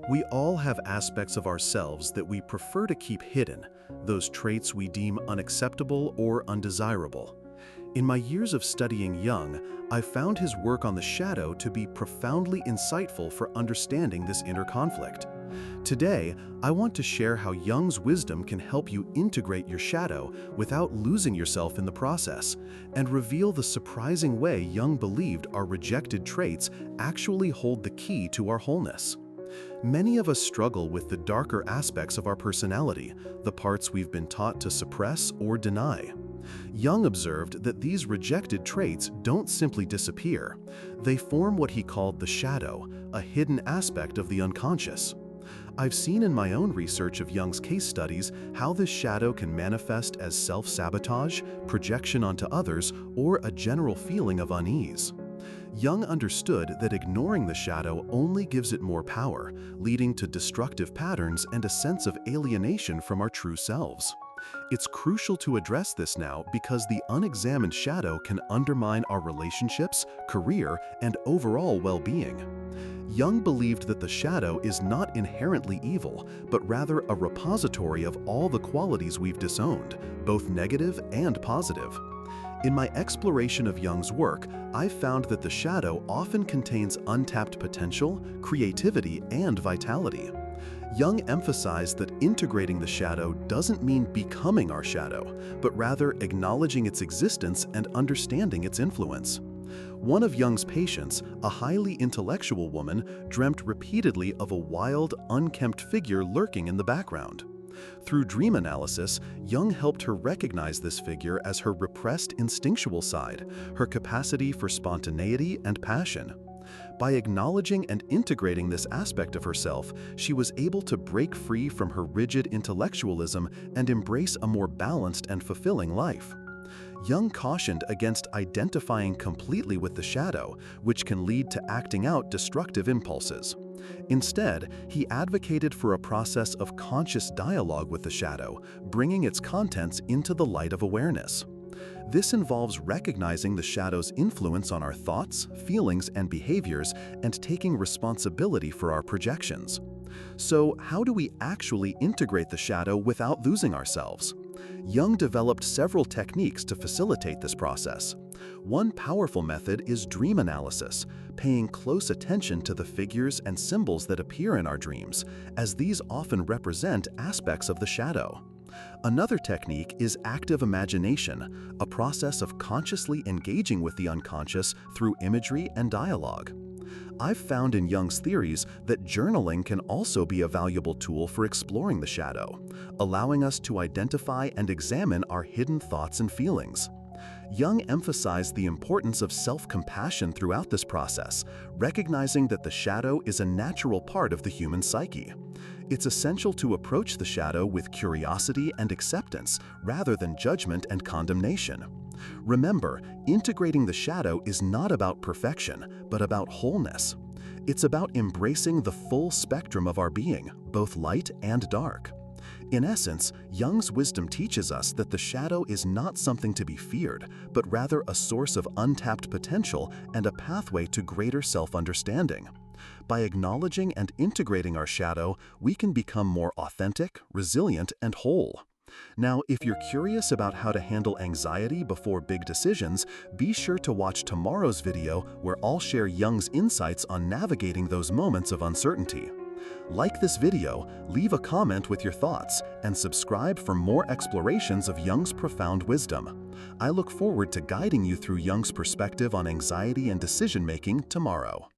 We all have aspects of ourselves that we prefer to keep hidden, those traits we deem unacceptable or undesirable. In my years of studying Jung, I found his work on the shadow to be profoundly insightful for understanding this inner conflict. Today, I want to share how Jung's wisdom can help you integrate your shadow without losing yourself in the process, and reveal the surprising way Jung believed our rejected traits actually hold the key to our wholeness. Many of us struggle with the darker aspects of our personality, the parts we've been taught to suppress or deny. Jung observed that these rejected traits don't simply disappear. They form what he called the shadow, a hidden aspect of the unconscious. I've seen in my own research of Jung's case studies how this shadow can manifest as self-sabotage, projection onto others, or a general feeling of unease. Jung understood that ignoring the shadow only gives it more power, leading to destructive patterns and a sense of alienation from our true selves. It's crucial to address this now because the unexamined shadow can undermine our relationships, career, and overall well-being. Jung believed that the shadow is not inherently evil, but rather a repository of all the qualities we've disowned, both negative and positive. In my exploration of Jung's work, I've found that the shadow often contains untapped potential, creativity, and vitality. Jung emphasized that integrating the shadow doesn't mean becoming our shadow, but rather acknowledging its existence and understanding its influence. One of Jung's patients, a highly intellectual woman, dreamt repeatedly of a wild, unkempt figure lurking in the background. Through dream analysis, Jung helped her recognize this figure as her repressed instinctual side, her capacity for spontaneity and passion. By acknowledging and integrating this aspect of herself, she was able to break free from her rigid intellectualism and embrace a more balanced and fulfilling life. Jung cautioned against identifying completely with the shadow, which can lead to acting out destructive impulses. Instead, he advocated for a process of conscious dialogue with the shadow, bringing its contents into the light of awareness. This involves recognizing the shadow's influence on our thoughts, feelings, and behaviors, and taking responsibility for our projections. So, how do we actually integrate the shadow without losing ourselves? Jung developed several techniques to facilitate this process. One powerful method is dream analysis, paying close attention to the figures and symbols that appear in our dreams, as these often represent aspects of the shadow. Another technique is active imagination, a process of consciously engaging with the unconscious through imagery and dialogue. I've found in Jung's theories that journaling can also be a valuable tool for exploring the shadow, allowing us to identify and examine our hidden thoughts and feelings. Jung emphasized the importance of self-compassion throughout this process, recognizing that the shadow is a natural part of the human psyche. It's essential to approach the shadow with curiosity and acceptance rather than judgment and condemnation. Remember, integrating the shadow is not about perfection, but about wholeness. It's about embracing the full spectrum of our being, both light and dark. In essence, Jung's wisdom teaches us that the shadow is not something to be feared, but rather a source of untapped potential and a pathway to greater self-understanding. By acknowledging and integrating our shadow, we can become more authentic, resilient, and whole. Now, if you're curious about how to handle anxiety before big decisions, be sure to watch tomorrow's video where I'll share Jung's insights on navigating those moments of uncertainty. Like this video, leave a comment with your thoughts, and subscribe for more explorations of Jung's profound wisdom. I look forward to guiding you through Jung's perspective on anxiety and decision-making tomorrow.